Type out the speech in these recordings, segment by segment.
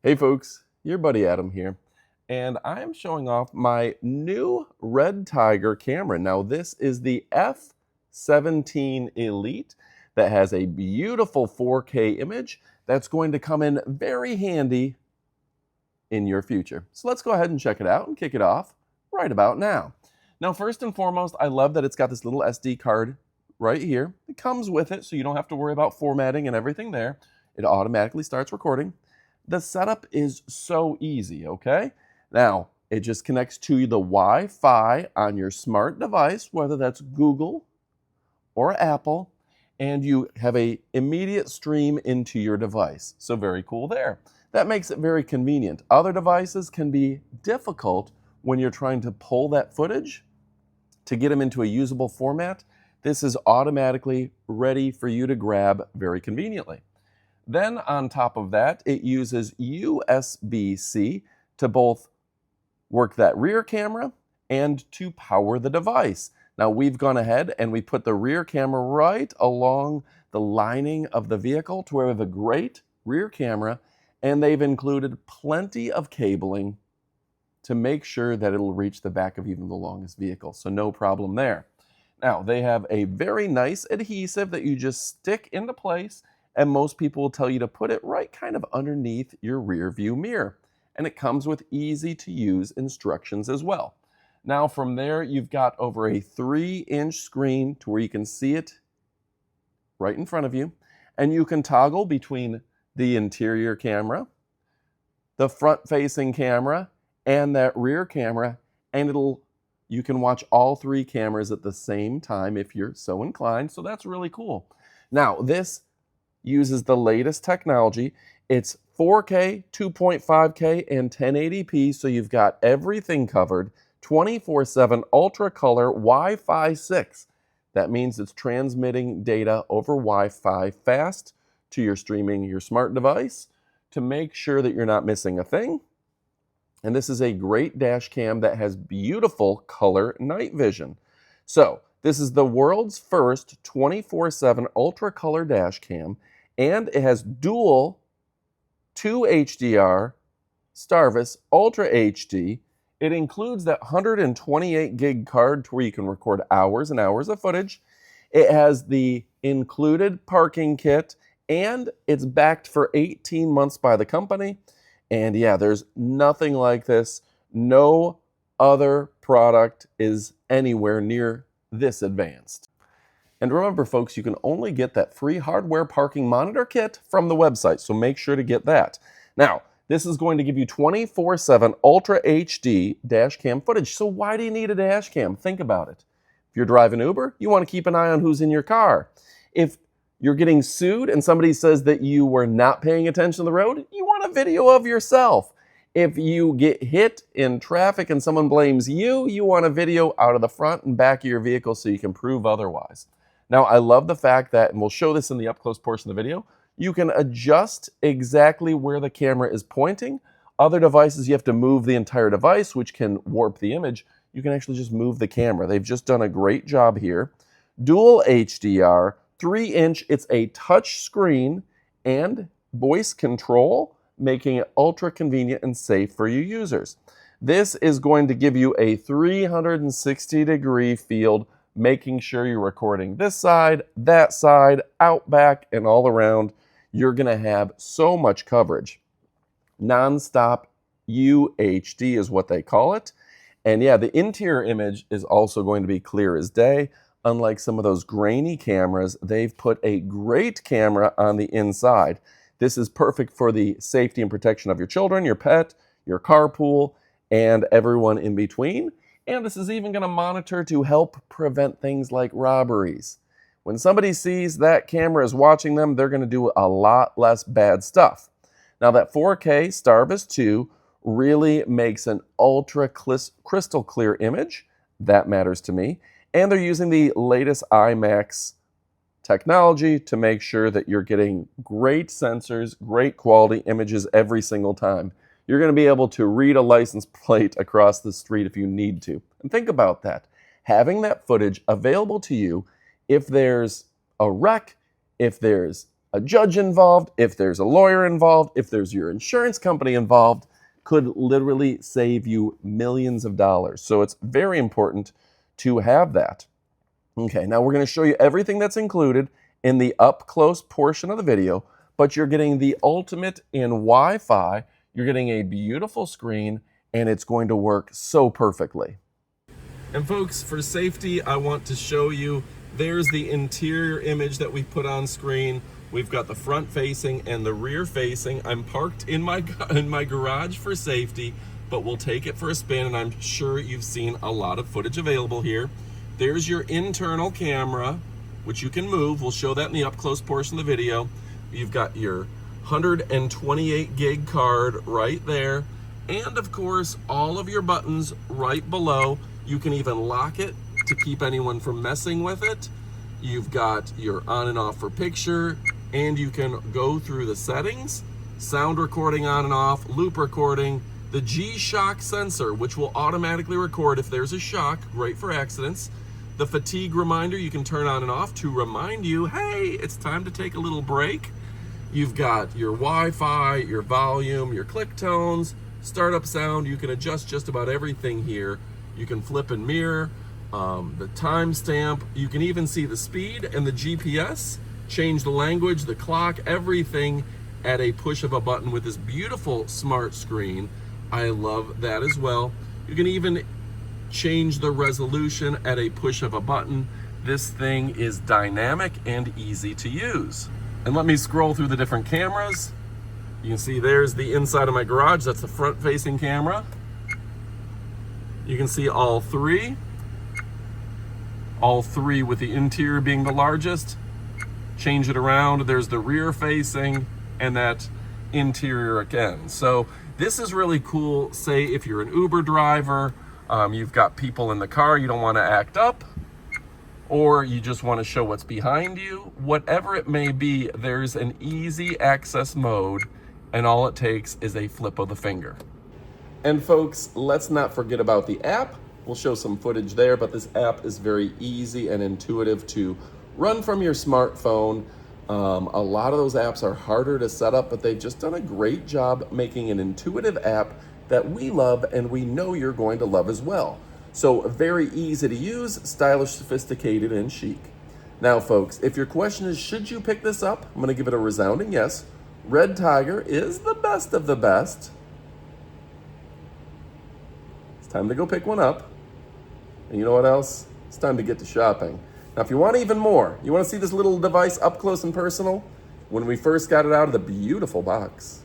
Hey folks, your buddy Adam here, and I am showing off my new REDTIGER camera. Now this is the F17 Elite that has a beautiful 4K image that's going to come in very handy in your future. So let's go ahead and check it out and kick it off right about now. Now first and foremost, I love that it's got this little SD card right here. It comes with it so you don't have to worry about formatting and everything there. It automatically starts recording. The setup is so easy, okay? Now, it just connects to the Wi-Fi on your smart device, whether that's Google or Apple, and you have an immediate stream into your device. So very cool there. That makes it very convenient. Other devices can be difficult when you're trying to pull that footage to get them into a usable format. This is automatically ready for you to grab very conveniently. Then on top of that, it uses USB-C to both work that rear camera and to power the device. Now we've gone ahead and we put the rear camera right along the lining of the vehicle to where we have a great rear camera, and they've included plenty of cabling to make sure that it'll reach the back of even the longest vehicle, so no problem there. Now they have a very nice adhesive that you just stick into place, and most people will tell you to put it right kind of underneath your rear view mirror. And it comes with easy to use instructions as well. Now from there, you've got over a 3-inch screen to where you can see it right in front of you. And you can toggle between the interior camera, the front-facing camera, and that rear camera. And you can watch all 3 cameras at the same time if you're so inclined. So that's really cool. Now this uses the latest technology. It's 4K, 2.5K, and 1080p, so you've got everything covered. 24/7 ultra color Wi-Fi 6. That means it's transmitting data over Wi-Fi fast to your smart device to make sure that you're not missing a thing. And this is a great dash cam that has beautiful color night vision. So this is the world's first 24/7 ultra color dash cam, and it has dual 2 HDR Starvis Ultra HD. It includes that 128 gig card to where you can record hours and hours of footage. It has the included parking kit, and it's backed for 18 months by the company. And yeah, there's nothing like this. No other product is anywhere near this advanced. And remember folks, you can only get that free hardware parking monitor kit from the website, so make sure to get that. Now, this is going to give you 24/7 Ultra HD dash cam footage. So why do you need a dash cam? Think about it. If you're driving Uber, you want to keep an eye on who's in your car. If you're getting sued and somebody says that you were not paying attention to the road, you want a video of yourself. If you get hit in traffic and someone blames you, you want a video out of the front and back of your vehicle so you can prove otherwise. Now, I love the fact that, and we'll show this in the up-close portion of the video, you can adjust exactly where the camera is pointing. Other devices, you have to move the entire device, which can warp the image. You can actually just move the camera. They've just done a great job here. Dual HDR, 3-inch, it's a touch screen and voice control, making it ultra convenient and safe for you users. This is going to give you a 360-degree field, making sure you're recording this side, that side, out back, and all around. You're going to have so much coverage. Non-stop UHD is what they call it. And yeah, the interior image is also going to be clear as day. Unlike some of those grainy cameras, they've put a great camera on the inside. This is perfect for the safety and protection of your children, your pet, your carpool, and everyone in between. And this is even going to monitor to help prevent things like robberies. When somebody sees that camera is watching them, they're going to do a lot less bad stuff. Now that 4K Starvis 2 really makes an ultra crystal clear image. That matters to me. And they're using the latest IMAX technology to make sure that you're getting great sensors, great quality images every single time. You're going to be able to read a license plate across the street if you need to. And think about that. Having that footage available to you if there's a wreck, if there's a judge involved, if there's a lawyer involved, if there's your insurance company involved, could literally save you millions of dollars. So it's very important to have that. Okay, now we're going to show you everything that's included in the up close portion of the video, but you're getting the ultimate in Wi-Fi. You're getting a beautiful screen, and it's going to work so perfectly. And folks, for safety, I want to show you, there's the interior image that we put on screen. We've got the front facing and the rear facing. I'm parked in my garage for safety, but we'll take it for a spin, and I'm sure you've seen a lot of footage available here. There's your internal camera, which you can move. We'll show that in the up close portion of the video. You've got your 128 gig card right there. And of course, all of your buttons right below. You can even lock it to keep anyone from messing with it. You've got your on and off for picture, and you can go through the settings, sound recording on and off, loop recording, the G-Shock sensor, which will automatically record if there's a shock, great for accidents. The fatigue reminder you can turn on and off to remind you, hey, it's time to take a little break. You've got your Wi-Fi, your volume, your click tones, startup sound. You can adjust just about everything here. You can flip and mirror, the timestamp. You can even see the speed and the GPS, change the language, the clock, everything at a push of a button with this beautiful smart screen. I love that as well. You can even change the resolution at a push of a button. This thing is dynamic and easy to use. And let me scroll through the different cameras. You can see there's the inside of my garage. That's the front facing camera. You can see all three with the interior being the largest. Change it around, there's the rear facing and that interior again. So this is really cool. Say if you're an Uber driver, you've got people in the car, you don't want to act up, or you just want to show what's behind you. Whatever it may be, there's an easy access mode, and all it takes is a flip of the finger. And folks, let's not forget about the app. We'll show some footage there, but this app is very easy and intuitive to run from your smartphone. A lot of those apps are harder to set up, but they've just done a great job making an intuitive app that we love and we know you're going to love as well. So very easy to use, stylish, sophisticated, and chic. Now folks, if your question is, should you pick this up? I'm gonna give it a resounding yes. REDTIGER is the best of the best. It's time to go pick one up. And you know what else? It's time to get to shopping. Now, if you want even more, you want to see this little device up close and personal, when we first got it out of the beautiful box,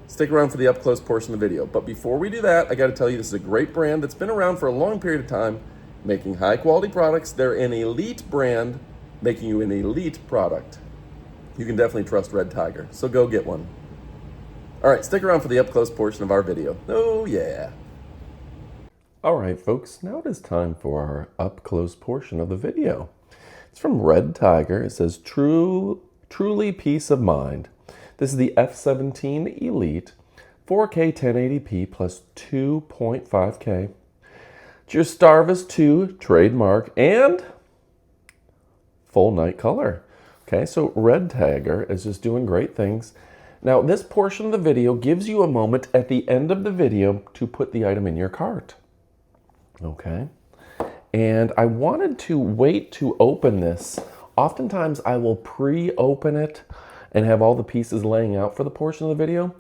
stick around for the up close portion of the video. But before we do that, I got to tell you, this is a great brand that's been around for a long period of time, making high quality products. They're an elite brand, making you an elite product. You can definitely trust REDTIGER, so go get one. All right, stick around for the up close portion of our video. Oh yeah. All right, folks, now it is time for our up-close portion of the video. It's from REDTIGER. It says, truly peace of mind. This is the F17 Elite, 4K 1080p plus 2.5K. It's your Starvis 2 trademark and full night color. Okay, so REDTIGER is just doing great things. Now, this portion of the video gives you a moment at the end of the video to put the item in your cart. Okay, and I wanted to wait to open this. Oftentimes I will pre-open it and have all the pieces laying out for the portion of the video,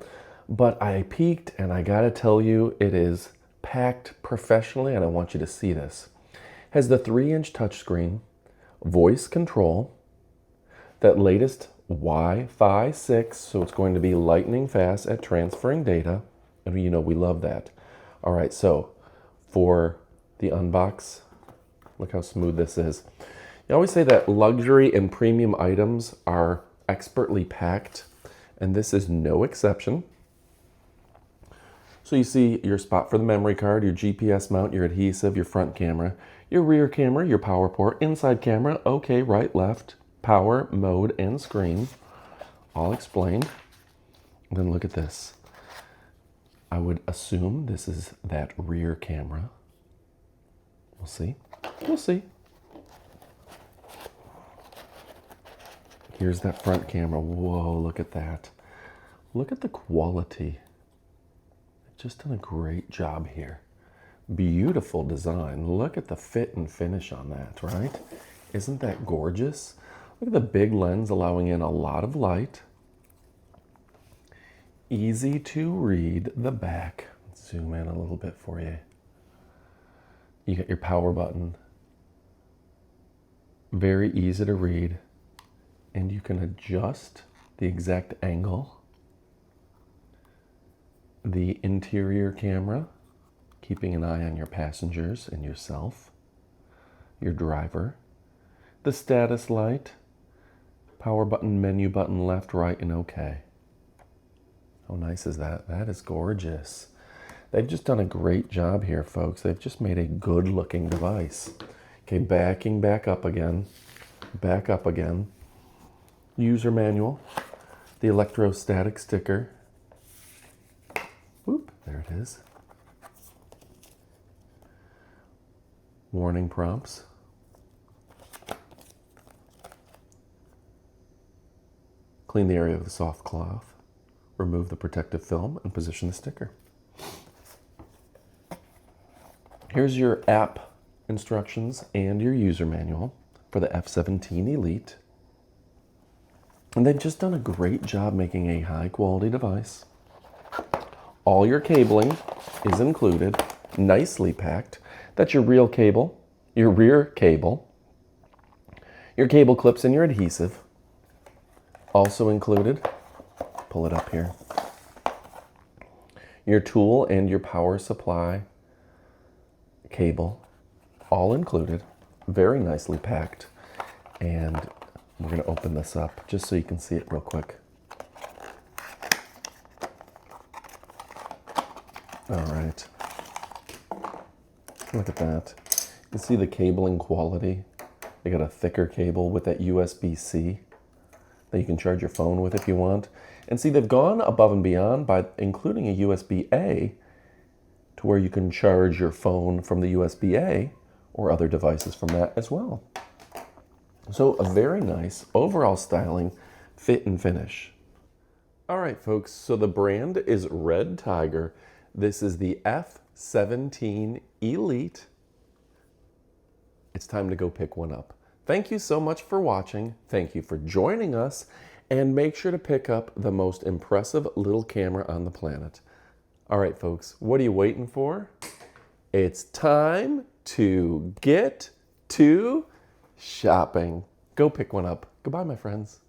but I peeked and I gotta tell you, it is packed professionally and I want you to see this. It has the 3-inch touchscreen, voice control, that latest Wi-Fi 6, so it's going to be lightning fast at transferring data, and you know we love that. All right, so for the unbox, look how smooth this is. You always say that luxury and premium items are expertly packed, and this is no exception. So you see your spot for the memory card, your GPS mount, your adhesive, your front camera, your rear camera, your power port, inside camera, okay, right, left, power, mode, and screen, all explained. And then look at this. I would assume this is that rear camera. We'll see. We'll see. Here's that front camera. Whoa, look at that. Look at the quality. They've just done a great job here. Beautiful design. Look at the fit and finish on that, right? Isn't that gorgeous? Look at the big lens allowing in a lot of light. Easy to read the back. Let's zoom in a little bit for you. You got your power button. Very easy to read. And you can adjust the exact angle. The interior camera, keeping an eye on your passengers and yourself, your driver. The status light, power button, menu button, left, right, and OK. How nice is that? That is gorgeous. They've just done a great job here, folks. They've just made a good looking device. Okay, backing back up again. Back up again. User manual. The electrostatic sticker. Whoop, there it is. Warning prompts. Clean the area with a soft cloth. Remove the protective film and position the sticker. Here's your app instructions and your user manual for the F17 Elite. And they've just done a great job making a high quality device. All your cabling is included, nicely packed. That's your real cable, your rear cable, your cable clips and your adhesive. Also included, pull it up here, your tool and your power supply cable, all included, very nicely packed. And we're going to open this up just so you can see it real quick. All right. Look at that. You can see the cabling quality. They got a thicker cable with that USB-C that you can charge your phone with if you want. And see, they've gone above and beyond by including a USB-A to where you can charge your phone from the USB-A or other devices from that as well. So a very nice overall styling, fit and finish. All right, folks, so the brand is REDTIGER. This is the F17 Elite. It's time to go pick one up. Thank you so much for watching. Thank you for joining us. And make sure to pick up the most impressive little camera on the planet. All right, folks, what are you waiting for? It's time to get to shopping. Go pick one up. Goodbye, my friends.